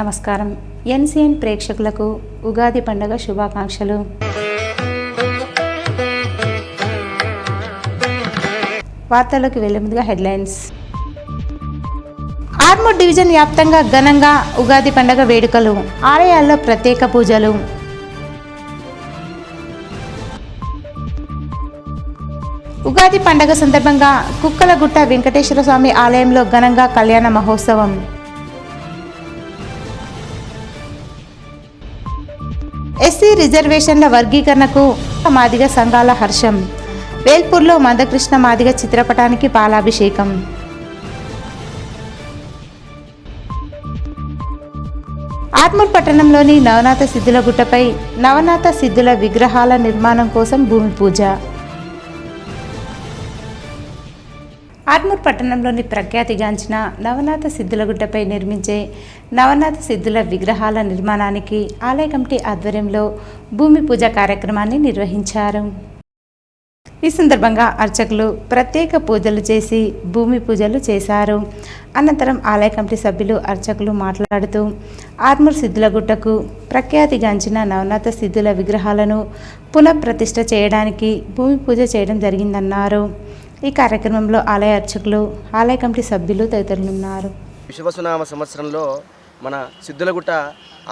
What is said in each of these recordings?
నమస్కారం. ఎన్సిఎన్ ప్రేక్షకులకు ఉగాది పండుగ శుభాకాంక్షలు. వార్తల్లోకి వెళ్లే ముందుగా హెడ్లైన్స్. ఆర్మూర్ డివిజన్ వ్యాప్తంగా ఘనంగా ఉగాది పండుగ వేడుకలు, ఆలయాల్లో ప్రత్యేక పూజలు. ఉగాది పండుగ సందర్భంగా కుక్కలగుట్ట వెంకటేశ్వర స్వామి ఆలయంలో ఘనంగా కళ్యాణ మహోత్సవం. ఎస్సీ రిజర్వేషన్ల వర్గీకరణకు మాదిగ సంఘాల హర్షం. వేల్పూర్లో మందకృష్ణ మాదిగ చిత్రపటానికి పాలాభిషేకం. ఆర్మూర్ పట్టణంలోని నవనాథ సిద్ధుల గుట్టపై నవనాథ సిద్ధుల విగ్రహాల నిర్మాణం కోసం భూమి పూజ. ఆర్మూర్ పట్టణంలోని ప్రఖ్యాతిగాంచిన నవనాథ సిద్ధులగుట్టపై నిర్మించే నవనాథ సిద్ధుల విగ్రహాల నిర్మాణానికి ఆలయ కమిటీ ఆధ్వర్యంలో భూమి పూజ కార్యక్రమాన్ని నిర్వహించారు. ఈ సందర్భంగా అర్చకులు ప్రత్యేక పూజలు చేసి భూమి పూజలు చేశారు. అనంతరం ఆలయ కమిటీ సభ్యులు అర్చకులు మాట్లాడుతూ ఆర్మూర్ సిద్ధులగుట్టకు ప్రఖ్యాతిగాంచిన నవనాథ సిద్ధుల విగ్రహాలను పునఃప్రతిష్ఠ చేయడానికి భూమి పూజ చేయడం జరిగిందన్నారు. ఈ కార్యక్రమంలో ఆలయ అర్చకులు, ఆలయ కమిటీ సభ్యులు తదితరులున్నారు. విశ్వసునామ సంవత్సరంలో మన సిద్ధులగుట్ట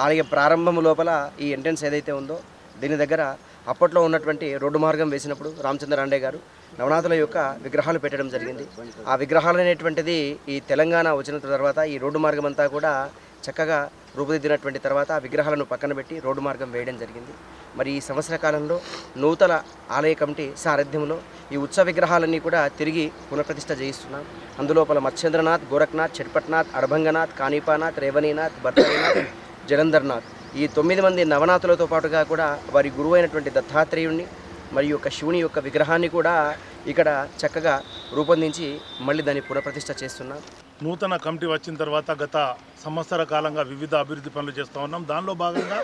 ఆలయ ప్రారంభము లోపల ఈ ఎంట్రన్స్ ఏదైతే ఉందో దీని దగ్గర అప్పట్లో ఉన్నటువంటి రోడ్డు మార్గం వేసినప్పుడు రామచంద్ర రాండే గారు నవనాథుల యొక్క విగ్రహాలు పెట్టడం జరిగింది. ఆ విగ్రహాలు అనేటువంటిది ఈ తెలంగాణ వచ్చిన తర్వాత ఈ రోడ్డు మార్గం అంతా కూడా చక్కగా రూపుదిద్దినటువంటి తర్వాత ఆ విగ్రహాలను పక్కన పెట్టి రోడ్డు మార్గం వేయడం జరిగింది. మరి ఈ సంవత్సర కాలంలో నూతన ఆలయ కమిటీ సారథ్యంలో ఈ ఉత్సవ విగ్రహాలన్నీ కూడా తిరిగి పునఃప్రతిష్ఠ చేయిస్తున్నాం. అందులోపల మత్స్యేంద్రనాథ్, గోరఖ్నాథ్, చట్పట్నాథ్, అడభంగనాథ్, కానీపానాథ్, రేవణీనాథ్, భర్తరీనాథ్, జలంధర్నాథ్ ఈ 9 మంది నవనాథులతో పాటుగా కూడా వారి గురువు అయినటువంటి దత్తాత్రేయుణ్ణి మరియు యొక్క శివుని యొక్క విగ్రహాన్ని కూడా ఇక్కడ చక్కగా రూపొందించి మళ్ళీ దాన్ని పునఃప్రతిష్ఠ చేస్తున్నాం. నూతన కమిటీ వచ్చిన తర్వాత గత సంవత్సర కాలంగా వివిధ అభివృద్ధి పనులు చేస్తూ ఉన్నాం. దానిలో భాగంగా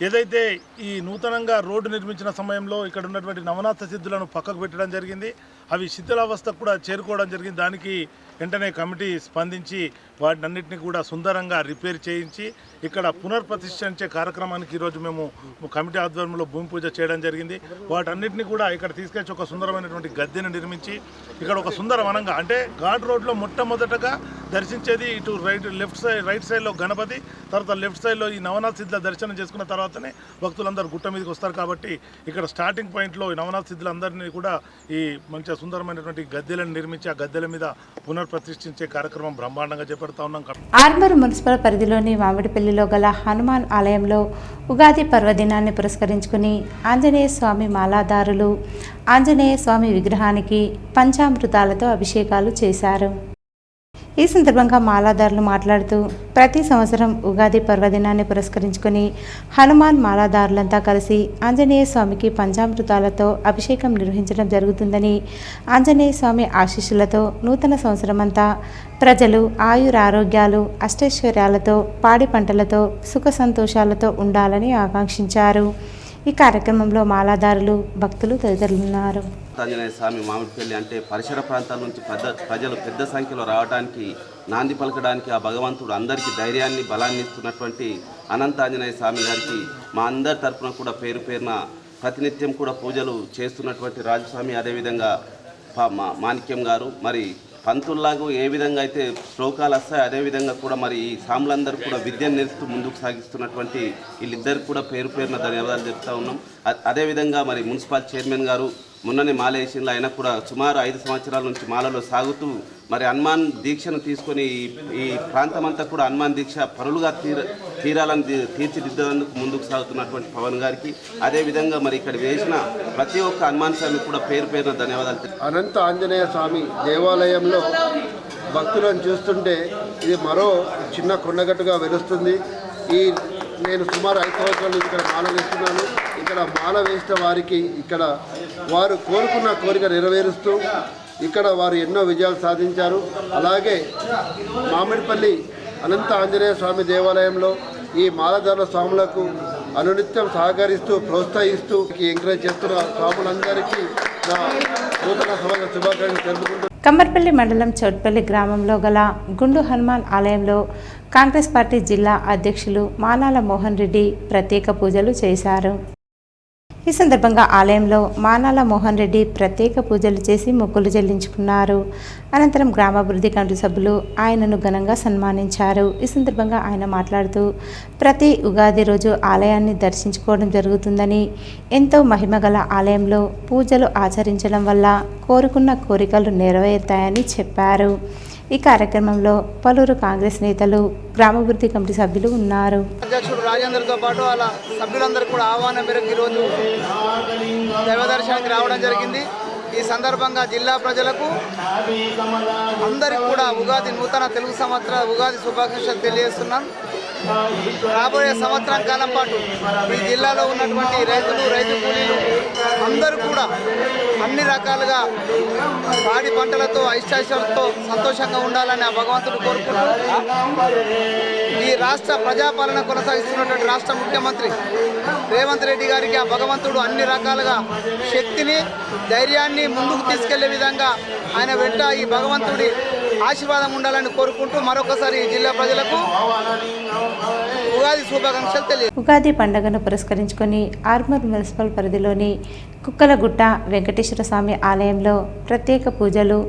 ఏదైతే ఈ నూతనంగా రోడ్డు నిర్మించిన సమయంలో ఇక్కడ ఉన్నటువంటి నవనాథ సిద్ధులను పక్కకు పెట్టడం జరిగింది. అవి శిథిలావస్థకు కూడా చేరుకోవడం జరిగింది. దానికి వెంటనే కమిటీ స్పందించి వాటినన్నింటినీ కూడా సుందరంగా రిపేర్ చేయించి ఇక్కడ పునర్ప్రతిష్ఠించే కార్యక్రమానికి ఈరోజు మేము కమిటీ ఆధ్వర్యంలో భూమి పూజ చేయడం జరిగింది. వాటన్నిటిని కూడా ఇక్కడ తీసుకొచ్చి ఒక సుందరమైనటువంటి గద్దెను నిర్మించి ఇక్కడ ఒక సుందరవనంగా అంటే ఘాట్ రోడ్లో మొట్టమొదటగా దర్శించేది ఇటు రైట్ సైడ్లో గణపతి, తర్వాత లెఫ్ట్ సైడ్లో ఈ నవనాథ సిద్ధుల దర్శనం చేసుకున్న తర్వాతనే భక్తులందరూ గుట్ట మీదకి వస్తారు. కాబట్టి ఇక్కడ స్టార్టింగ్ పాయింట్లో ఈ నవనాథ సిద్ధులందరినీ కూడా ఈ మంచిగా సుందరమైనటువంటి గద్దెలను నిర్మించి ఆ గద్దెల మీద పునర్ప్రతిష్ఠించే కార్యక్రమం బ్రహ్మాండంగా చేపడతా ఉన్నాం. ఆర్మూర్ మున్సిపల్ పరిధిలోని మామిడిపల్లిలో గల హనుమాన్ ఆలయంలో ఉగాది పర్వదినాన్ని పురస్కరించుకుని ఆంజనేయ స్వామి మాలాదారులు ఆంజనేయ స్వామి విగ్రహానికి పంచామృతాలతో అభిషేకాలు చేశారు. ఈ సందర్భంగా మాలాదారులు మాట్లాడుతూ ప్రతి సంవత్సరం ఉగాది పర్వదినాన్ని పురస్కరించుకొని హనుమాన్ మాలాదారులంతా కలిసి ఆంజనేయ స్వామికి పంచామృతాలతో అభిషేకం నిర్వహించడం జరుగుతుందని, ఆంజనేయ స్వామి ఆశీస్సులతో నూతన సంవత్సరమంతా ప్రజలు ఆయురారోగ్యాలు అష్టైశ్వర్యాలతో పాడి పంటలతో సుఖ సంతోషాలతో ఉండాలని ఆకాంక్షించారు. ఈ కార్యక్రమంలో మాలాదారులు, భక్తులు తదితరులున్నారు. ఆంజనేయ స్వామి మామిడిపల్లి అంటే పరిసర ప్రాంతాల నుంచి ప్రజలు పెద్ద సంఖ్యలో రావడానికి, నాంది పలకడానికి ఆ భగవంతుడు అందరికీ ధైర్యాన్ని, బలాన్ని ఇస్తున్నటువంటి అనంత ఆంజనేయ స్వామి గారికి మా అందరి తరఫున కూడా పేరు పేరున ప్రతినిత్యం కూడా పూజలు చేస్తున్నటువంటి రాజస్వామి, అదేవిధంగా మాణిక్యం గారు, మరి పంతుల్లాగా ఏ విధంగా అయితే శ్లోకాలు వస్తాయి అదేవిధంగా కూడా మరి ఈ సాములందరూ కూడా విద్యను నేర్పుతూ ముందుకు సాగిస్తున్నటువంటి వీళ్ళిద్దరికి కూడా పేరు పేరున ధన్యవాదాలు చెప్తా ఉన్నాం. అదేవిధంగా మరి మున్సిపల్ చైర్మన్ గారు మొన్ననే మాల వేసిండ్లు, ఆయన కూడా సుమారు 5 సంవత్సరాల నుంచి మాలలో సాగుతూ మరి హనుమాన్ దీక్షను తీసుకొని ఈ ప్రాంతమంతా కూడా హనుమాన్ దీక్ష పరులుగా తీరాలని తీర్చిదిద్దేందుకు ముందుకు సాగుతున్నటువంటి పవన్ గారికి, అదేవిధంగా మరి ఇక్కడ వేసిన ప్రతి ఒక్క హనుమాన్ స్వామి కూడా పేరు పేరున ధన్యవాదాలు. అనంత ఆంజనేయ స్వామి దేవాలయంలో భక్తులను చూస్తుంటే ఇది మరో చిన్న కొండగట్టుగా వెలుస్తుంది. నేను సుమారు 5 సంవత్సరాల నుంచి ఇక్కడ మాల వేస్తున్నాను. ఇక్కడ మాల వేసిన వారికి ఇక్కడ వారు కోరుకున్న కోరిక నెరవేరుస్తూ ఇక్కడ వారు ఎన్నో విజయాలు సాధించారు. అలాగే మామిడిపల్లి అనంత ఆంజనేయ స్వామి దేవాలయంలో ఈ మాలధారుల స్వాములకు అనునిత్యం సహకరిస్తూ ప్రోత్సహిస్తూ ఎంకరేజ్ చేస్తున్న స్వాములందరికీ నా నూతన సంవత్సర శుభాకాంక్షలు తెలుపుకుంటూ కమ్మర్పల్లి మండలం చౌట్పల్లి గ్రామంలో గల గుండు హనుమాన్ ఆలయంలో కాంగ్రెస్ పార్టీ జిల్లా అధ్యక్షులు మానాల మోహన్ రెడ్డి ప్రత్యేక పూజలు చేశారు. ఈ సందర్భంగా ఆలయంలో మానాల మోహన్ రెడ్డి ప్రత్యేక పూజలు చేసి మొక్కులు చెల్లించుకున్నారు. అనంతరం గ్రామాభివృద్ధి కమిటీ సభ్యులు ఆయనను ఘనంగా సన్మానించారు. ఈ సందర్భంగా ఆయన మాట్లాడుతూ ప్రతి ఉగాది రోజు ఆలయాన్ని దర్శించుకోవడం జరుగుతుందని, ఎంతో మహిమగల ఆలయంలో పూజలు ఆచరించడం వల్ల కోరుకున్న కోరికలు నెరవేరుతాయని చెప్పారు. ఈ కార్యక్రమంలో పలువురు కాంగ్రెస్ నేతలు, గ్రామాభివృద్ధి కమిటీ సభ్యులు ఉన్నారు. అధ్యక్షుడు రాజేందర్తో పాటు వాళ్ళ సభ్యులందరూ కూడా ఆహ్వానం మేరకు ఈరోజు దైవ దర్శనానికి రావడం జరిగింది. ఈ సందర్భంగా జిల్లా ప్రజలకు అందరికీ కూడా నూతన తెలుగు సంవత్సర ఉగాది శుభాకాంక్షలు తెలియజేస్తున్నాం. రాబోయే సంవత్సరం కాలం పాటు ఈ జిల్లాలో ఉన్నటువంటి రైతులు, రైతు కూలీలు అందరూ కూడా అన్ని రకాలుగా పాడి పంటలతో, ఐష్టాయిషాలతో సంతోషంగా ఉండాలని ఆ భగవంతుడు కోరుకుంటూ, ఈ రాష్ట్ర ప్రజాపాలన కొనసాగిస్తున్నటువంటి రాష్ట్ర ముఖ్యమంత్రి రేవంత్ రెడ్డి గారికి ఆ భగవంతుడు అన్ని రకాలుగా శక్తిని, ధైర్యాన్ని ముందుకు తీసుకెళ్లే విధంగా ఆయన వెంట ఈ భగవంతుడి ఆశీర్వాదం ఉండాలని కోరుకుంటూ మరొకసారి ఈ జిల్లా ప్రజలకు ఉగాది శుభాకాంక్షలు తెలియదు. ఉగాది పండుగను పురస్కరించుకొని ఆర్మూర్ మున్సిపల్ పరిధిలోని కుక్కలగుట్ట వెంకటేశ్వర స్వామి ఆలయంలో ప్రత్యేక పూజలు,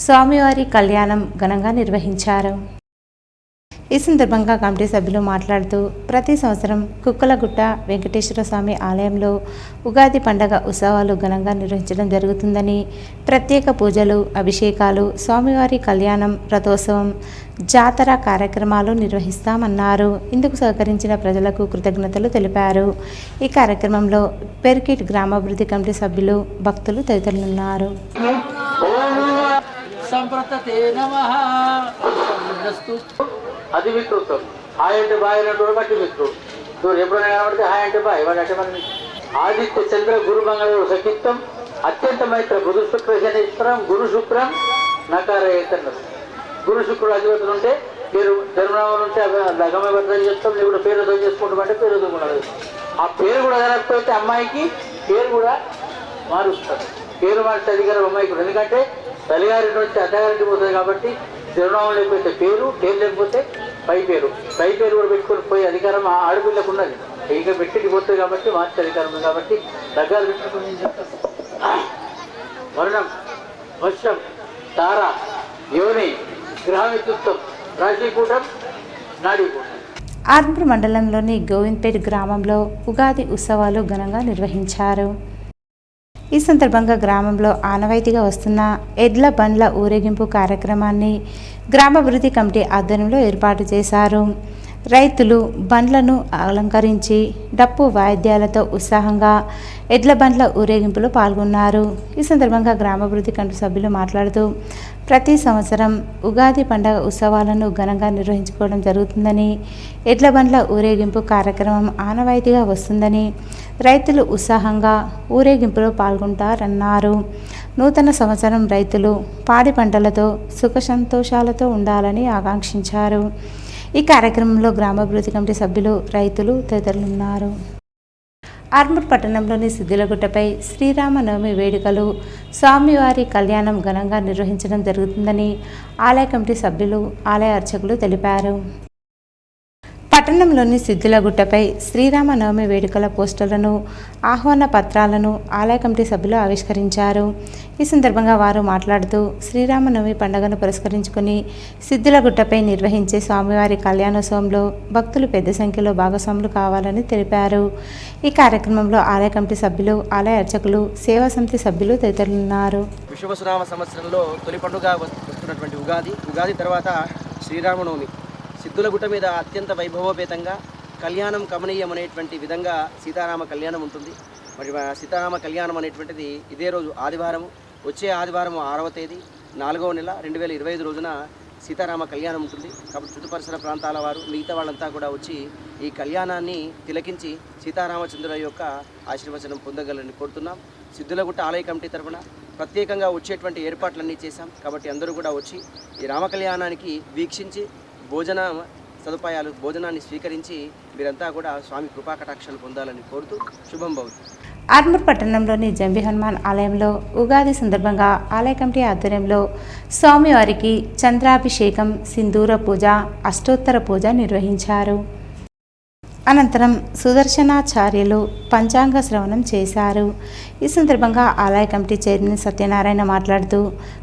స్వామివారి కళ్యాణం ఘనంగా నిర్వహించారు. ఈ సందర్భంగా కమిటీ సభ్యులు మాట్లాడుతూ ప్రతి సంవత్సరం కుక్కలగుట్ట వెంకటేశ్వర స్వామి ఆలయంలో ఉగాది పండగ ఉత్సవాలు ఘనంగా నిర్వహించడం జరుగుతుందని, ప్రత్యేక పూజలు, అభిషేకాలు, స్వామివారి కళ్యాణం, రథోత్సవం, జాతర కార్యక్రమాలు నిర్వహిస్తామన్నారు. ఇందుకు సహకరించిన ప్రజలకు కృతజ్ఞతలు తెలిపారు. ఈ కార్యక్రమంలో పెర్కిట్ గ్రామాభివృద్ధి కమిటీ సభ్యులు, భక్తులు తదితరులున్నారు. అది మిత్రుత్వం. హాయ్ అంటే బాయ్ అన్నట్టు బట్టి మిత్రుడు. నువ్వు ఎప్పుడైనా కనబడితే హాయ్ అంటే బాయ్, వాడు అంటే మన ఆదిత్య చంద్ర గురు మంగళ సఖిత్వం అత్యంత మైత్ర గురు శుక్ర శనిత్రం గురు శుక్రం నకార ఏతన్న. గురు శుక్రుడు అధిపతులు ఉంటే పేరు జన్మనామాలు ఉంటే గమబద్ధం చేస్తాం, లేకుండా పేరుతో చేసుకుంటామంటే పేరుతో కూడా ఆ పేరు కూడా జరగకపోతే అమ్మాయికి పేరు కూడా మారుస్తారు. పేరు మార్చే అధికారం అమ్మాయికి కూడా, ఎందుకంటే తల్లిగారింటి నుంచి అత్తగారింటి పోతుంది కాబట్టి చిరునామం లేకపోతే పేరు, పేరు లేకపోతే పై పేరు కూడా పెట్టుకొని పోయే అధికారం ఆ ఆడపిల్లకు ఉన్నది. ఇంకా పెట్టికి పోతుంది కాబట్టి మార్చే అధికారం ఉంది. కాబట్టి దగ్గర పెట్టుకుని వర్ణం, వర్షం, తార, యోని, గ్రహమిత్యుత్వం, రాశికూటం, నాడీకూటం. ఆర్మూర్ మండలంలోని గోవింద్పేట్ గ్రామంలో ఉగాది ఉత్సవాలు ఘనంగా నిర్వహించారు. ఈ సందర్భంగా గ్రామంలో ఆనవాయితీగా వస్తున్న ఎడ్ల బండ్ల ఊరేగింపు కార్యక్రమాన్ని గ్రామాభివృద్ధి కమిటీ ఆధ్వర్యంలో ఏర్పాటు చేశారు. రైతులు బండ్లను అలంకరించి డప్పు వాయిద్యాలతో ఉత్సాహంగా ఎడ్ల బండ్ల ఊరేగింపులో పాల్గొన్నారు. ఈ సందర్భంగా గ్రామాభివృద్ధి కమిటీ సభ్యులు మాట్లాడుతూ ప్రతి సంవత్సరం ఉగాది పండుగ ఉత్సవాలను ఘనంగా నిర్వహించుకోవడం జరుగుతుందని, ఎడ్ల బండ్ల ఊరేగింపు కార్యక్రమం ఆనవాయితీగా వస్తుందని, రైతులు ఉత్సాహంగా ఊరేగింపులో పాల్గొంటారన్నారు. నూతన సంవత్సరం రైతులు పాడి పంటలతో సుఖ సంతోషాలతో ఉండాలని ఆకాంక్షించారు. ఈ కార్యక్రమంలో గ్రామాభివృద్ధి కమిటీ సభ్యులు, రైతులు తదితరులున్నారు. ఆర్మూర్ పట్టణంలోని సిద్దులగుట్టపై శ్రీరామనవమి వేడుకలు, స్వామివారి కళ్యాణం ఘనంగా నిర్వహించడం జరుగుతుందని ఆలయ కమిటీ సభ్యులు, ఆలయ అర్చకులు తెలిపారు. పట్టణంలోని సిద్దులగుట్టపై శ్రీరామనవమి వేడుకల పోస్టర్లను, ఆహ్వాన పత్రాలను ఆలయ కమిటీ సభ్యులు ఆవిష్కరించారు. ఈ సందర్భంగా వారు మాట్లాడుతూ శ్రీరామనవమి పండుగను పురస్కరించుకుని సిద్దులగుట్టపై నిర్వహించే స్వామివారి కళ్యాణోత్సవంలో భక్తులు పెద్ద సంఖ్యలో భాగస్వాములు కావాలని తెలిపారు. ఈ కార్యక్రమంలో ఆలయ కమిటీ సభ్యులు, ఆలయ అర్చకులు, సేవా సమితి సభ్యులు తదితరులున్నారు. విశ్వవసునామ సంవత్సరంలో తొలి పండుగ వస్తున్నటువంటి ఉగాది తర్వాత శ్రీరామనవమి సిద్ధులగుట్ట మీద అత్యంత వైభవోపేతంగా కళ్యాణం కమనీయం అనేటువంటి విధంగా సీతారామ కళ్యాణం ఉంటుంది. మరి సీతారామ కళ్యాణం అనేటువంటిది ఇదే రోజు ఆదివారం, వచ్చే ఆదివారం 6వ తేదీ 4వ నెల 2025 రోజున సీతారామ కళ్యాణం ఉంటుంది. కాబట్టి చుట్టుపరిసర ప్రాంతాల వారు, మిగతా వాళ్ళంతా కూడా వచ్చి ఈ కళ్యాణాన్ని తిలకించి సీతారామచంద్రుల యొక్క ఆశీర్వచనం పొందగలని కోరుతున్నాం. సిద్ధులగుట్ట ఆలయ కమిటీ తరఫున ప్రత్యేకంగా వచ్చేటువంటి ఏర్పాట్లన్నీ చేశాం. కాబట్టి అందరూ కూడా వచ్చి ఈ రామ కళ్యాణానికి వీక్షించి భోజన సదుపాయాలు, భోజనాన్ని స్వీకరించి మీరంతా కూడా స్వామి కృపాకటాక్షాలు పొందాలని కోరుతూ శుభం భవతు. ఆర్మూర్ పట్టణంలోని జంబి హనుమాన్ ఆలయంలో ఉగాది సందర్భంగా ఆలయ కమిటీ ఆధ్వర్యంలో స్వామివారికి చంద్రాభిషేకం, సింధూర పూజ, అష్టోత్తర పూజ నిర్వహించారు. అనంతరం సుదర్శనాచార్యులు పంచాంగ శ్రవణం చేశారు. ఈ సందర్భంగా ఆలయ కమిటీ చైర్మన్ సత్యనారాయణ మాట్లాడుతూ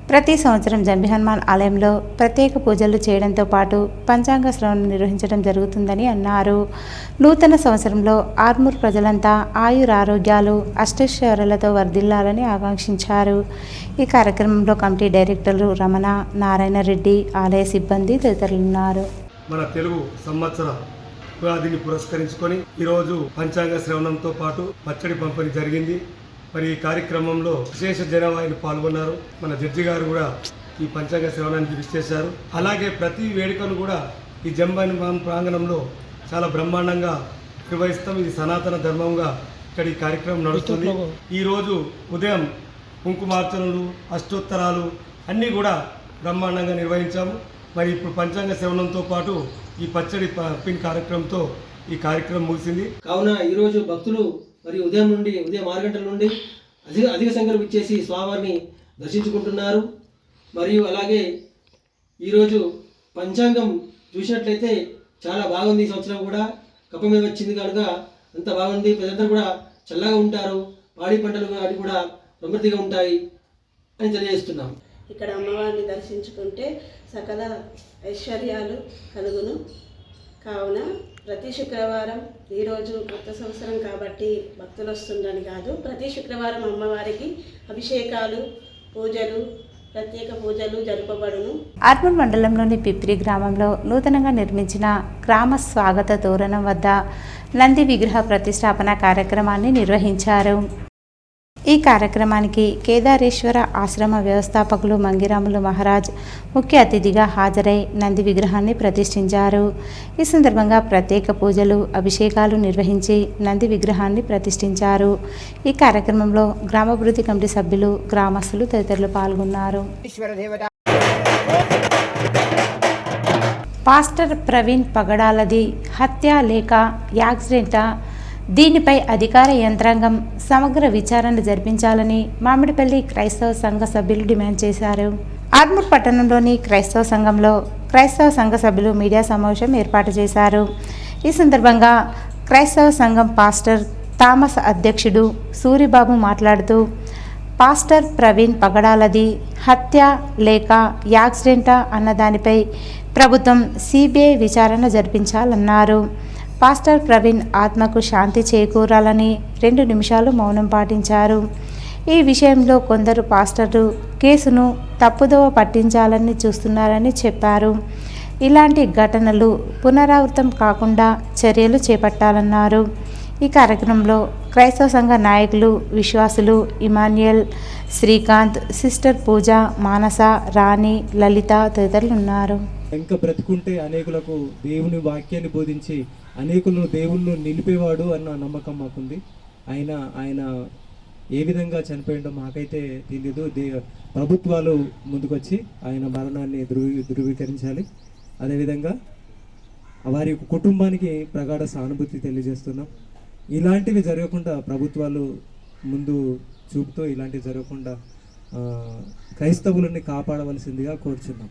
ప్రతి సంవత్సరం జంబి హనుమాన్ ఆలయంలో ప్రత్యేక పూజలు చేయడంతో పాటు పంచాంగ శ్రవణం నిర్వహించడం జరుగుతుందని అన్నారు. నూతన సంవత్సరంలో ఆర్మూర్ ప్రజలంతా ఆయురారోగ్యాలు, అష్టైశ్వర్యాలతో వర్ధిల్లాలని ఆకాంక్షించారు. ఈ కార్యక్రమంలో కమిటీ డైరెక్టర్లు రమణ, నారాయణ రెడ్డి, ఆలయ సిబ్బంది తదితరులున్నారు. మన తెలుగు సంవత్సర ఉగాదిని పురస్కరించుకొని ఈరోజు పంచాంగ శ్రవణంతో పాటు పచ్చడి పంపిణీ జరిగింది. మరి ఈ కార్యక్రమంలో విశేష జనవాహిని పాల్గొన్నారు. మన జడ్జి గారు కూడా ఈ పంచాంగ శ్రవణానికి విచ్చేశారు. అలాగే ప్రతి వేడుకను కూడా ఈ జంబి హనుమాన్ ప్రాంగణంలో చాలా బ్రహ్మాండంగా నిర్వహిస్తాం. ఇది సనాతన ధర్మంగా ఇక్కడ ఈ కార్యక్రమం నడుస్తుంది. ఈరోజు ఉదయం కుంకుమార్చనలు, అష్టోత్తరాలు అన్నీ కూడా బ్రహ్మాండంగా నిర్వహించాము. మరి ఇప్పుడు పంచాంగ శ్రవణంతో పాటు ఈ పచ్చడి పిన్ కార్యక్రమంతో ఈ కార్యక్రమం ముగిసింది. కావున ఈరోజు భక్తులు మరి ఉదయం 6 గంటల నుండి అధిక సంఖ్యలో విచ్చేసి స్వామివారిని దర్శించుకుంటున్నారు. మరియు అలాగే ఈరోజు పంచాంగం చూసినట్లయితే చాలా బాగుంది. ఈ సంవత్సరం కూడా కప్ప మీద వచ్చింది కనుక అంత బాగుంది. ప్రజలందరూ కూడా చల్లగా ఉంటారు. పాడి పంటలు అవి కూడా సమృద్ధిగా ఉంటాయి అని తెలియజేస్తున్నాం. ఇక్కడ అమ్మవారిని దర్శించుకుంటే సకల ఐశ్వర్యాలు కలుగును. కావున ప్రతి శుక్రవారం, ఈరోజు కొత్త సంవత్సరం కాబట్టి భక్తులు వస్తుందని కాదు, ప్రతి శుక్రవారం అమ్మవారికి అభిషేకాలు, పూజలు, ప్రత్యేక పూజలు జరుపబడును. ఆర్మూర్ మండలంలోని పిప్రి గ్రామంలో నూతనంగా నిర్మించిన గ్రామ స్వాగత తోరణం వద్ద నంది విగ్రహ ప్రతిష్టాపన కార్యక్రమాన్ని నిర్వహించారు. ఈ కార్యక్రమానికి కేదారేశ్వర ఆశ్రమ వ్యవస్థాపకులు మంగిరాములు మహారాజ్ ముఖ్య అతిథిగా హాజరై నంది విగ్రహాన్ని ప్రతిష్ఠించారు. ఈ సందర్భంగా ప్రత్యేక పూజలు, అభిషేకాలు నిర్వహించి నంది విగ్రహాన్ని ప్రతిష్ఠించారు. ఈ కార్యక్రమంలో గ్రామాభివృద్ధి కమిటీ సభ్యులు, గ్రామస్తులు తదితరులు పాల్గొన్నారు. పాస్టర్ ప్రవీణ్ పగడాలది హత్య లేక యాక్సిడెంటా? దీనిపై అధికార యంత్రాంగం సమగ్ర విచారణ జరిపించాలని మామిడిపల్లి క్రైస్తవ సంఘ సభ్యులు డిమాండ్ చేశారు. ఆర్మూర్ పట్టణంలోని క్రైస్తవ సంఘంలో క్రైస్తవ సంఘ సభ్యులు మీడియా సమావేశం ఏర్పాటు చేశారు. ఈ సందర్భంగా క్రైస్తవ సంఘం పాస్టర్ థామస్ అధ్యక్షుడు సూరిబాబు మాట్లాడుతూ పాస్టర్ ప్రవీణ్ పగడాలది హత్య లేక యాక్సిడెంటా అన్న దానిపై ప్రభుత్వం సిబిఐ విచారణ జరిపించాలన్నారు. పాస్టర్ ప్రవీణ్ ఆత్మకు శాంతి చేకూరాలని 2 నిమిషాలు మౌనం పాటించారు. ఈ విషయంలో కొందరు పాస్టర్లు కేసును తప్పుదోవ పట్టించాలని చూస్తున్నారని చెప్పారు. ఇలాంటి ఘటనలు పునరావృతం కాకుండా చర్యలు చేపట్టాలన్నారు. ఈ కార్యక్రమంలో క్రైస్తవ సంఘ నాయకులు, విశ్వాసులు ఇమాన్యుయల్, శ్రీకాంత్, సిస్టర్ పూజ, మానస, రాణి, లలిత తదితరులు ఉన్నారు. ఇంకా బ్రతుకుంటే అనేకులకు దేవుని వాక్యాన్ని బోధించి అనేకులను దేవుళ్ళు నిలిపేవాడు అన్న నమ్మకం మాకుంది. ఆయన ఏ విధంగా చనిపోయిండో మాకైతే తెలియదు. ప్రభుత్వాలు ముందుకొచ్చి ఆయన మరణాన్ని ధృవీకరించాలి. అదేవిధంగా వారి కుటుంబానికి ప్రగాఢ సానుభూతి తెలియజేస్తున్నాం. ఇలాంటివి జరగకుండా ప్రభుత్వాలు ముందు చూపుతో ఇలాంటివి జరగకుండా క్రైస్తవులని కాపాడవలసిందిగా కోరుచున్నాం.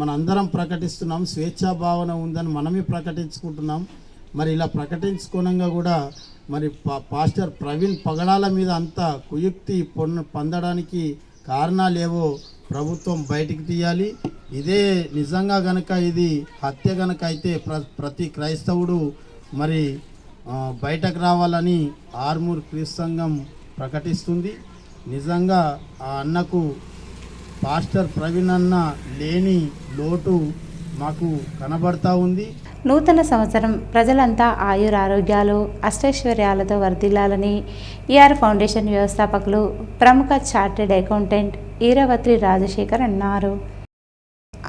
మన అందరం ప్రకటిస్తున్నాం. స్వేచ్ఛా భావన ఉందని మనమే ప్రకటించుకుంటున్నాం. మరి ఇలా ప్రకటించుకోనంగా కూడా మరి పాస్టర్ ప్రవీణ్ పగడాల మీద అంత కుయుక్తి పొందడానికి కారణాలేవో ప్రభుత్వం బయటికి తీయాలి. ఇదే నిజంగా గనక ఇది హత్య గనక అయితే ప్రతి క్రైస్తవుడు మరి బయటకు రావాలని ఆర్మూర్ క్రీస్తు సంఘం ప్రకటిస్తుంది. నిజంగా ఆ అన్నకు పాస్టర్ ప్రవీణ్ అన్న లేని లోటు మాకు కనబడతా ఉంది. నూతన సంవత్సరం ప్రజలంతా ఆయురారోగ్యాలు, అష్టైశ్వర్యాలతో వర్ధిల్లాలని ఈఆర్ ఫౌండేషన్ వ్యవస్థాపకులు, ప్రముఖ చార్టెడ్ అకౌంటెంట్ ఈరవత్రి రాజశేఖర్ అన్నారు.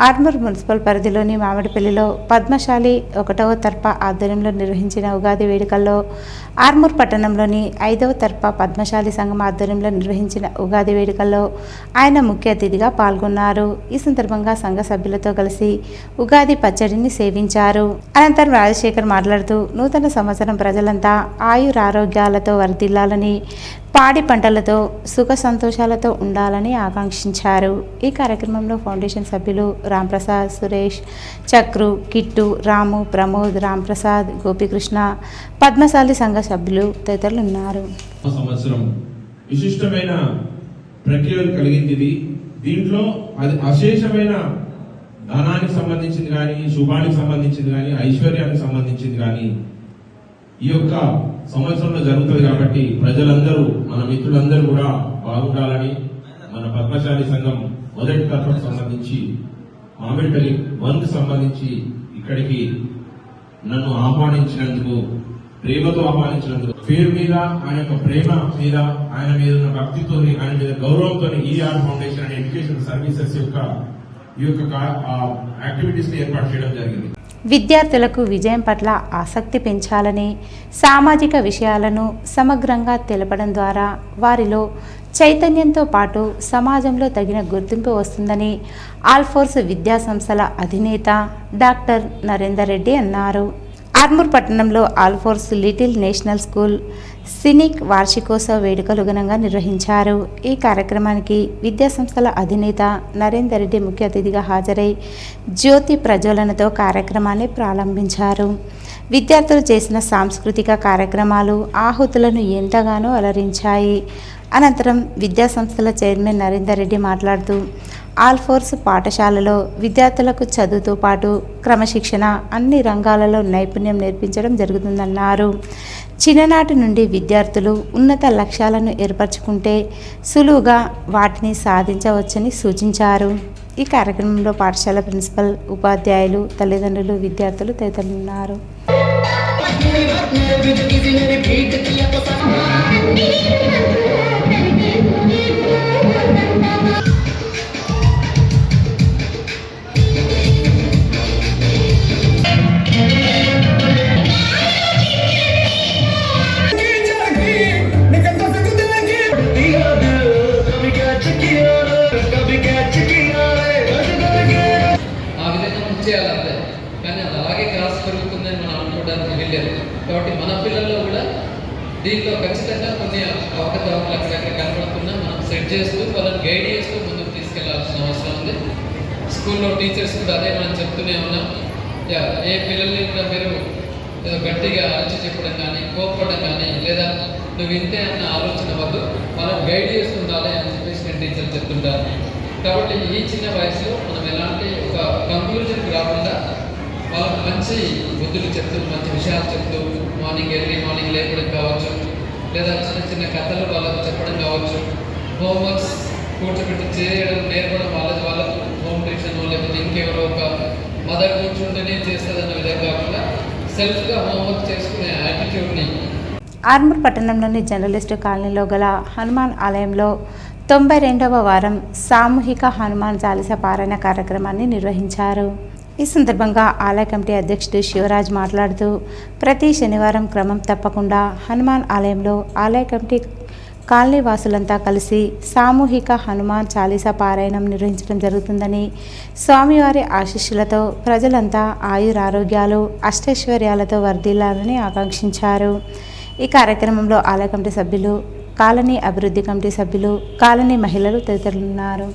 ఆర్మూర్ మున్సిపల్ పరిధిలోని మామిడిపల్లిలో పద్మశాలి 1వ తర్ప ఆధ్వర్యంలో నిర్వహించిన ఉగాది వేడుకల్లో ఆర్మూర్ పట్టణంలోని 5వ తర్ప పద్మశాలి సంఘం ఆధ్వర్యంలో నిర్వహించిన ఉగాది వేడుకల్లో ఆయన ముఖ్య అతిథిగా పాల్గొన్నారు. ఈ సందర్భంగా సంఘ సభ్యులతో కలిసి ఉగాది పచ్చడిని సేవించారు. అనంతరం రాజశేఖర్ మాట్లాడుతూ నూతన సంవత్సరం ప్రజలంతా ఆయురారోగ్యాలతో వర్ధిల్లాలని పాడి పంటలతో సుఖ సంతోషాలతో ఉండాలని ఆకాంక్షించారు. ఈ కార్యక్రమంలో ఫౌండేషన్ సభ్యులు రాంప్రసాద్, సురేష్, చక్రు, కిట్టు, రాము, ప్రమోద్, రాంప్రసాద్, గోపికృష్ణ, పద్మశాలి సంఘ సభ్యులు తదితరులు ఉన్నారు. సంవత్సరం విశిష్టమైన ప్రక్రియలు కలిగింది. దీంట్లో అది అశేషమైన ధనానికి సంబంధించింది కానీ, శుభానికి సంబంధించింది కానీ, ఐశ్వర్యానికి సంబంధించింది కానీ ఈ యొక్క సంవత్సరంలో జరుగుతుంది. కాబట్టి ప్రజలందరూ, మన మిత్రులందరూ కూడా బాగుండాలని మన పద్మశాలి సంఘం మొదటి తరఫుకు సంబంధించి మామిడిపల్లి 1కు సంబంధించి ఇక్కడికి నన్ను ఆహ్వానించినందుకు, ప్రేమతో ఆహ్వానించినందుకు, పేరు మీద ఆయన యొక్క ప్రేమ మీద, ఆయన మీద ఉన్న భక్తితో, ఆయన మీద గౌరవంతో ER foundation and education services యొక్క ఈ యొక్క యాక్టివిటీస్ ని ఏర్పాటు చేయడం జరిగింది. విద్యార్థులకు విజయం పట్ల ఆసక్తి పెంచాలని, సామాజిక విషయాలను సమగ్రంగా తెలపడం ద్వారా వారిలో చైతన్యంతో పాటు సమాజంలో తగిన గుర్తింపు వస్తుందని ఆల్ఫోర్స్ విద్యా సంస్థల అధినేత డాక్టర్ నరేందర్ రెడ్డి అన్నారు. ఆర్మూర్ పట్టణంలో Alphores little national school cynic వార్షికోత్సవ వేడుకలు ఘనంగా నిర్వహించారు. ఈ కార్యక్రమానికి విద్యాసంస్థల అధినేత నరేందర్ రెడ్డి ముఖ్య అతిథిగా హాజరై జ్యోతి ప్రజ్వలనతో కార్యక్రమాన్ని ప్రారంభించారు. విద్యార్థులు చేసిన సాంస్కృతిక కార్యక్రమాలు ఆహుతులను ఎంతగానో అలరించాయి. అనంతరం విద్యాసంస్థల చైర్మన్ నరేందర్ రెడ్డి మాట్లాడుతూ ఆల్ఫోర్స్ పాఠశాలలో విద్యార్థులకు చదువుతో పాటు క్రమశిక్షణ, అన్ని రంగాలలో నైపుణ్యం నేర్పించడం జరుగుతుందన్నారు. చిన్ననాటి నుండి విద్యార్థులు ఉన్నత లక్ష్యాలను ఏర్పరచుకుంటే సులువుగా వాటిని సాధించవచ్చని సూచించారు. ఈ కార్యక్రమంలో పాఠశాల ప్రిన్సిపల్, ఉపాధ్యాయులు, తల్లిదండ్రులు, విద్యార్థులు తదితరులు ఉన్నారు. చేయాలంటే కానీ అది అలాగే క్రాస్ పెరుగుతుందని మనం అనుకోవడానికి వెళ్ళారు. కాబట్టి మన పిల్లల్లో కూడా దీంట్లో ఖచ్చితంగా కొన్ని అవకతవకలు అక్కడక్కడ కనపడుతున్నా మనం సెట్ చేస్తూ వాళ్ళని గైడ్ చేస్తూ ముందుకు తీసుకెళ్లాల్సిన అవసరం ఉంది. స్కూల్లో టీచర్స్ కూడా అదే మనం చెప్తూనే ఉన్నాం. ఏ పిల్లల్ని కూడా మీరు ఏదో గట్టిగా అరిచి చెప్పడం కానీ, కోప్పడం కానీ, లేదా నువ్వు వింటే అన్న ఆలోచన వద్దు, వాళ్ళని గైడ్ చేస్తుండాలి అని చెప్పేసి నేను టీచర్ చెప్తుంటాను. కాబట్టి ఈ చిన్న వయసులో మనం ఎలాంటి ఒక కంక్లూజన్కి రాకుండా వాళ్ళకి మంచి బుద్ధులు చెప్తూ, మంచి విషయాలు చెప్తూ, ఎర్లీ మార్నింగ్ లేపడం కావచ్చు, లేదా చిన్న చిన్న కథలు వాళ్ళకు చెప్పడం కావచ్చు, హోంవర్క్స్ కూర్చోబెట్టి చేయడం నేర్పడం, వాళ్ళకు హోమ్ ట్యూషన్ లేకపోతే ఇంకెవరో ఒక మదర్ కూర్చుంటేనే చేస్తుందన్న విధంగా కాకుండా సెల్ఫ్గా హోంవర్క్ చేసుకునే యాటిట్యూడ్ని. ఆర్మూర్ పట్టణంలోని జర్నలిస్టు కాలనీలో గల హనుమాన్ ఆలయంలో 92వ వారం సామూహిక హనుమాన్ చాలీసా పారాయణ కార్యక్రమాన్ని నిర్వహించారు. ఈ సందర్భంగా ఆలయ కమిటీ అధ్యక్షుడు శివరాజ్ మాట్లాడుతూ ప్రతి శనివారం క్రమం తప్పకుండా హనుమాన్ ఆలయంలో ఆలయ కమిటీ కాలనీ వాసులంతా కలిసి సామూహిక హనుమాన్ చాలీసా పారాయణం నిర్వహించడం జరుగుతుందని, స్వామివారి ఆశీస్సులతో ప్రజలంతా ఆయురారోగ్యాలు, అష్టైశ్వర్యాలతో వర్ధిల్లాలని ఆకాంక్షించారు. ఈ కార్యక్రమంలో ఆలయ కమిటీ సభ్యులు, కాలనీ అభివృద్ధి కమిటీ సభ్యులు, కాలనీ మహిళలు తదితరులు ఉన్నారు.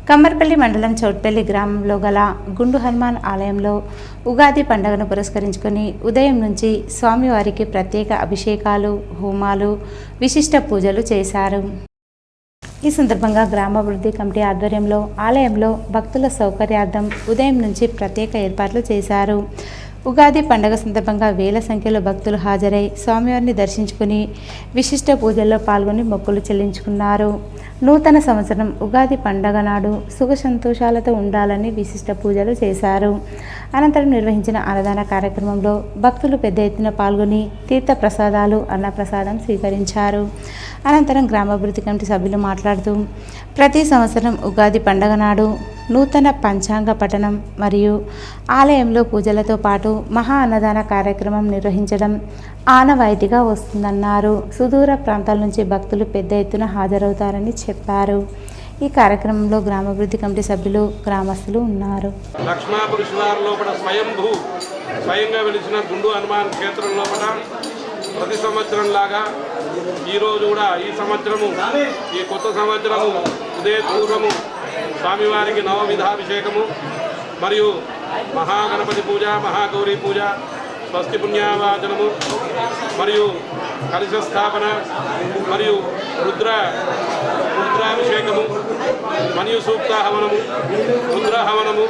కమ్మర్పల్లి మండలం చౌట్పల్లి గ్రామంలో గల గుండు హనుమాన్ ఆలయంలో ఉగాది పండుగను పురస్కరించుకొని ఉదయం నుంచి స్వామివారికి ప్రత్యేక అభిషేకాలు, హోమాలు, విశిష్ట పూజలు చేశారు. ఈ సందర్భంగా గ్రామాభివృద్ధి కమిటీ ఆధ్వర్యంలో ఆలయంలో భక్తుల సౌకర్యార్థం ఉదయం నుంచి ప్రత్యేక ఏర్పాట్లు చేశారు. ఉగాది పండుగ సందర్భంగా వేల సంఖ్యలో భక్తులు హాజరై స్వామివారిని దర్శించుకుని విశిష్ట పూజల్లో పాల్గొని మొక్కులు చెల్లించుకున్నారు. నూతన సంవత్సరం ఉగాది పండుగ నాడు సుఖ సంతోషాలతో ఉండాలని విశిష్ట పూజలు చేశారు. అనంతరం నిర్వహించిన అన్నదాన కార్యక్రమంలో భక్తులు పెద్ద ఎత్తున పాల్గొని తీర్థ ప్రసాదాలు, అన్నప్రసాదం స్వీకరించారు. అనంతరం గ్రామాభివృద్ధి కమిటీ సభ్యులు మాట్లాడుతూ ప్రతి సంవత్సరం ఉగాది పండుగ నాడు నూతన పంచాంగ పఠనం మరియు ఆలయంలో పూజలతో పాటు మహా అన్నదాన కార్యక్రమం నిర్వహించడం ఆనవాయితీగా వస్తుందన్నారు. సుదూర ప్రాంతాల నుంచి భక్తులు పెద్ద ఎత్తున హాజరవుతారని చెప్పారు. ఈ కార్యక్రమంలో గ్రామాభివృద్ధి కమిటీ సభ్యులు గ్రామస్తులు ఉన్నారు. లక్ష్మాపురి శివారు లోపల స్వయంగా వెలిసిన గుండు హనుమాన్ క్షేత్రం లోపల ప్రతి సంవత్సరం లాగా ఈరోజు కూడా ఈ సంవత్సరము ఈ కొత్త సంవత్సరము ఉదయపూర్వము స్వామివారికి నవవిధాభిషేకము మరియు మహాగణపతి పూజ, మహాగౌరీ పూజ, స్వస్తి పుణ్యావాచనము మరియు కలశ స్థాపన మరియు రుద్రాభిషేకము మరియు సూక్తాహవనము, రుద్రహవనము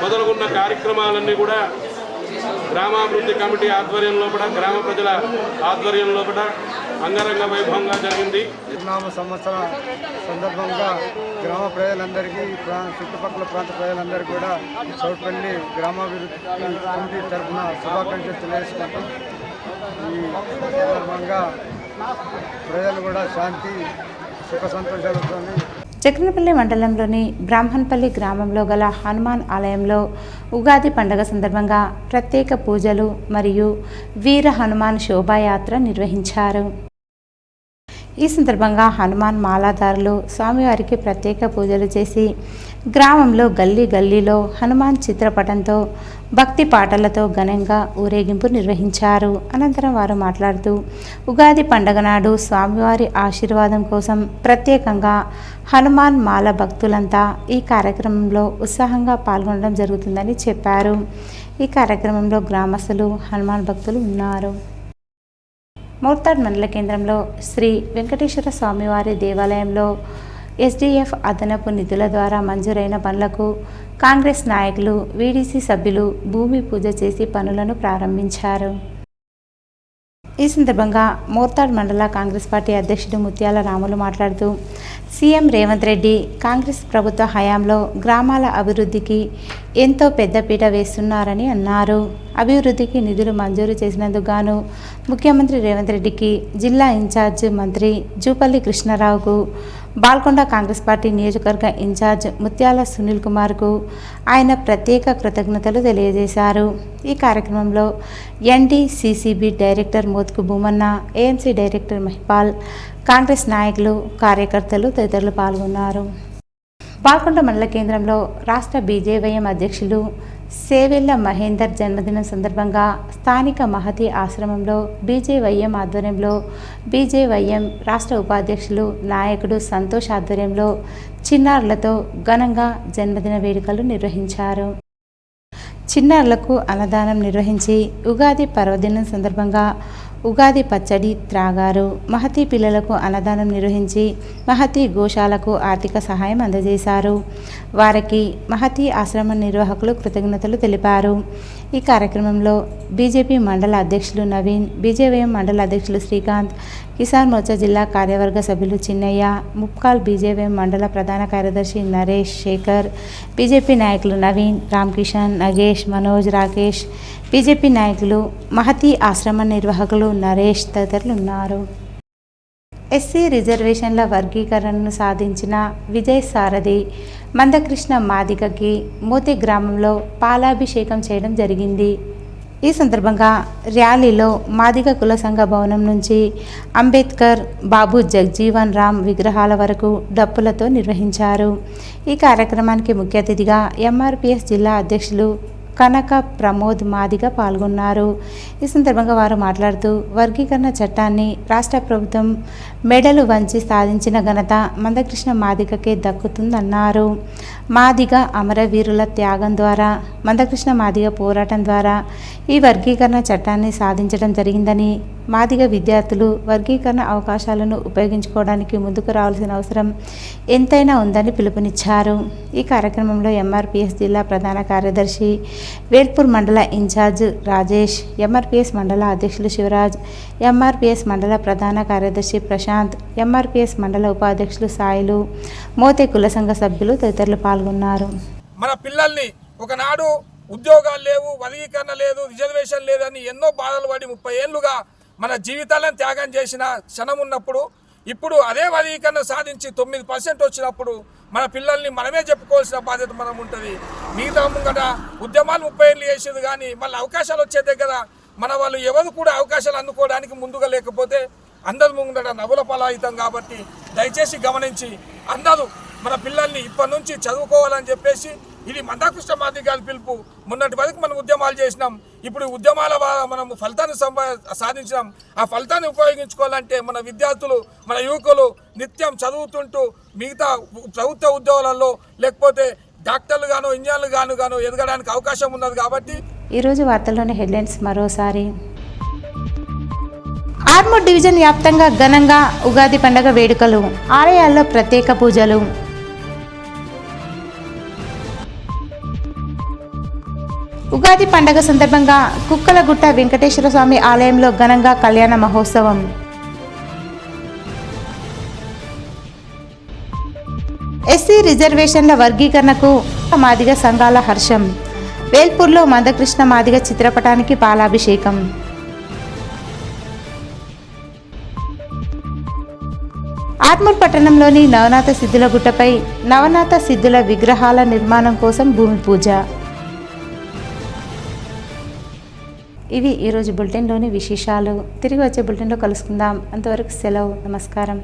మొదలుగున్న కార్యక్రమాలన్నీ కూడా గ్రామాభివృద్ధి కమిటీ ఆధ్వర్యంలో కూడా గ్రామ ప్రజల ఆధ్వర్యంలో కూడా అంగరంగ వైభవంగా జరిగింది. నామ సంవత్సర సందర్భంగా గ్రామ ప్రజలందరికీ, చుట్టుపక్కల ప్రాంత ప్రజలందరికీ కూడా చౌట్పల్లి గ్రామాభివృద్ధి కమిటీ తరఫున శుభాకాంక్షలు తెలియజేసుకుంటాం. ఈ సందర్భంగా ప్రజలు కూడా శాంతి, సుఖ సంతోషాలతో చక్రనపల్లి మండలంలోని బ్రాహ్మణపల్లి గ్రామంలో గల హనుమాన్ ఆలయంలో ఉగాది పండుగ సందర్భంగా ప్రత్యేక పూజలు మరియు వీర హనుమాన్ శోభాయాత్ర నిర్వహించారు. ఈ సందర్భంగా హనుమాన్ మాలాదారులు స్వామివారికి ప్రత్యేక పూజలు చేసి గ్రామంలో గల్లీ గల్లీలో హనుమాన్ చిత్రపటంతో భక్తి పాటలతో ఘనంగా ఊరేగింపు నిర్వహించారు. అనంతరం వారు మాట్లాడుతూ ఉగాది పండుగ నాడు స్వామివారి ఆశీర్వాదం కోసం ప్రత్యేకంగా హనుమాన్ మాల భక్తులంతా ఈ కార్యక్రమంలో ఉత్సాహంగా పాల్గొనడం జరుగుతుందని చెప్పారు. ఈ కార్యక్రమంలో గ్రామస్తులు, హనుమాన్ భక్తులు ఉన్నారు. మౌర్తాడ్ మండల కేంద్రంలో శ్రీ వెంకటేశ్వర స్వామివారి దేవాలయంలో ఎస్డీఎఫ్ అదనపు నిధుల ద్వారా మంజూరైన పనులకు కాంగ్రెస్ నాయకులు, వీడీసీ సభ్యులు భూమి పూజ చేసి పనులను ప్రారంభించారు. ఈ సందర్భంగా మోర్తాడ్ మండల కాంగ్రెస్ పార్టీ అధ్యక్షుడు ముత్యాల రాములు మాట్లాడుతూ సీఎం రేవంత్ రెడ్డి కాంగ్రెస్ ప్రభుత్వ హయాంలో గ్రామాల అభివృద్ధికి ఎంతో పెద్దపీట వేస్తున్నారని అన్నారు. అభివృద్ధికి నిధులు మంజూరు చేసినందుకు గాను ముఖ్యమంత్రి రేవంత్ రెడ్డికి, జిల్లా ఇన్ఛార్జ్ మంత్రి జూపల్లి కృష్ణారావుకు, బాల్కొండ కాంగ్రెస్ పార్టీ నియోజకవర్గ ఇన్ఛార్జ్ ముత్యాల సునీల్ కుమార్కు ఆయన ప్రత్యేక కృతజ్ఞతలు తెలియజేశారు. ఈ కార్యక్రమంలో NDCCB director Mothku Bhumanna, AMC director Mahipal, Congress నాయకులు, కార్యకర్తలు తదితరులు పాల్గొన్నారు. బాల్కొండ మండల కేంద్రంలో రాష్ట్ర బీజేవైఎం అధ్యక్షులు సేవెళ్ల మహేందర్ జన్మదినం సందర్భంగా స్థానిక మహతి ఆశ్రమంలో బీజేవైఎం ఆధ్వర్యంలో బీజేవైఎం రాష్ట్ర ఉపాధ్యక్షులు నాయకుడు సంతోష్ ఆధ్వర్యంలో చిన్నారులతో ఘనంగా జన్మదిన వేడుకలు నిర్వహించారు. చిన్నారులకు అన్నదానం నిర్వహించి ఉగాది పర్వదినం సందర్భంగా ఉగాది పచ్చడి త్రాగారు. మహతి పిల్లలకు అన్నదానం నిర్వహించి మహతి గోశాలకు ఆర్థిక సహాయం అందజేశారు. వారికి మహతి ఆశ్రమం నిర్వాహకులు కృతజ్ఞతలు తెలిపారు. ఈ కార్యక్రమంలో బీజేపీ మండల అధ్యక్షులు నవీన్, బీజేవైఎం మండల అధ్యక్షులు శ్రీకాంత్, కిసాన్ మోర్చా జిల్లా కార్యవర్గ సభ్యులు చిన్నయ్య, ముప్కాల్ బీజేవైఎం మండల ప్రధాన కార్యదర్శి నరేష్, శేఖర్, బీజేపీ నాయకులు నవీన్, రామ్కిషన్, నగేష్, మనోజ్, రాకేష్, బీజేపీ నాయకులు, మహతి ఆశ్రమ నిర్వాహకులు నరేష్ తదితరులు ఉన్నారు. ఎస్సీ రిజర్వేషన్ల వర్గీకరణను సాధించిన విజయ్ సారథి మందకృష్ణ మాదిగకి మోతి గ్రామంలో పాలాభిషేకం చేయడం జరిగింది. ఈ సందర్భంగా ర్యాలీలో మాదిగ కుల సంఘ భవనం నుంచి అంబేద్కర్, బాబు జగ్జీవన్ రామ్ విగ్రహాల వరకు డప్పులతో నిర్వహించారు. ఈ కార్యక్రమానికి ముఖ్య అతిథిగా ఎంఆర్పీఎస్ జిల్లా అధ్యక్షులు కనక ప్రమోద్ మాదిగ పాల్గొన్నారు. ఈ సందర్భంగా వారు మాట్లాడుతూ వర్గీకరణ చట్టాన్ని రాష్ట్ర ప్రభుత్వం మెడలు వంచి సాధించిన ఘనత మందకృష్ణ మాదిగకే దక్కుతుందన్నారు. మాదిగ అమరవీరుల త్యాగం ద్వారా, మందకృష్ణ మాదిగ పోరాటం ద్వారా ఈ వర్గీకరణ చట్టాన్ని సాధించడం జరిగిందని, మాదిగ విద్యార్థులు వర్గీకరణ అవకాశాలను ఉపయోగించుకోవడానికి ముందుకు రావాల్సిన అవసరం ఎంతైనా ఉందని పిలుపునిచ్చారు. ఈ కార్యక్రమంలో ఎంఆర్పీఎస్ జిల్లా ప్రధాన కార్యదర్శి, వేల్పూర్ మండల ఇన్ఛార్జ్ రాజేష్, ఎంఆర్పీఎస్ మండల అధ్యక్షులు శివరాజ్, ఎంఆర్పీఎస్ మండల ప్రధాన కార్యదర్శి ప్రశాంత్, ఎంఆర్పీఎస్ మండల ఉపాధ్యక్షులు సాయిలు, మోతే కుల సంఘ సభ్యులు తదితరులు పాల్గొన్నారు. మన పిల్లల్ని ఒకనాడు ఉద్యోగాలు లేవు, వర్గీకరణ లేదు, రిజర్వేషన్ లేదని ఎన్నో బాధలు పడి 30 ఏళ్ళుగా మన జీవితాలను త్యాగం చేసిన క్షణం ఉన్నప్పుడు, ఇప్పుడు అదే వర్గీకరణ సాధించి 9% వచ్చినప్పుడు మన పిల్లల్ని మనమే చెప్పుకోవాల్సిన బాధ్యత మనం ఉంటుంది. మిగతా ముంగట ఉద్యమాలు 30 ఏళ్ళు చేసేది కానీ మళ్ళీ అవకాశాలు వచ్చే దగ్గర మన వాళ్ళు ఎవరు కూడా అవకాశాలు అందుకోవడానికి ముందుగా లేకపోతే అందరి ముంగట నవ్వుల ఫలాయితం. కాబట్టి దయచేసి గమనించి అందరూ మన పిల్లల్ని ఇప్పటి నుంచి చదువుకోవాలని చెప్పేసి ఇది మందాకృష్ణ మాదిగ గారి పిలుపు. మొన్నటి వరకు మనం ఉద్యమాలు చేసినాం, ఇప్పుడు ఉద్యమాల మనం ఫలితాన్ని సాధించినాం. ఆ ఫలితాన్ని ఉపయోగించుకోవాలంటే మన విద్యార్థులు, మన యువకులు నిత్యం చదువుతుంటూ మిగతా ప్రభుత్వ ఉద్యోగాలలో లేకపోతే డాక్టర్లు గాను ఇంజనీర్లు గాను ఎదగడానికి అవకాశం ఉన్నది. కాబట్టి ఈరోజు వార్తల్లోని హెడ్లైన్స్ మరోసారి. ఆర్మూర్ డివిజన్ వ్యాప్తంగా ఘనంగా ఉగాది పండుగ వేడుకలు, ఆలయాల్లో ప్రత్యేక పూజలు. ఉగాది పండుగ సందర్భంగా కుక్కలగుట్ట వెంకటేశ్వర స్వామి ఆలయంలో ఘనంగా కళ్యాణ మహోత్సవం. ఎస్సీ రిజర్వేషన్ల వర్గీకరణకు మాదిగ సంఘాల హర్షం. వేల్పూర్లో మందకృష్ణ మాదిగ చిత్రపటానికి పాలాభిషేకం. ఆర్మూర్ పట్టణంలోని నవనాథ సిద్ధుల గుట్టపై నవనాథ సిద్ధుల విగ్రహాల నిర్మాణం కోసం భూమి పూజ. ఇవి ఈరోజు బులెటిన్లోని విశేషాలు. తిరిగి వచ్చే బులెటిన్లో కలుసుకుందాం. అంతవరకు సెలవు. నమస్కారం.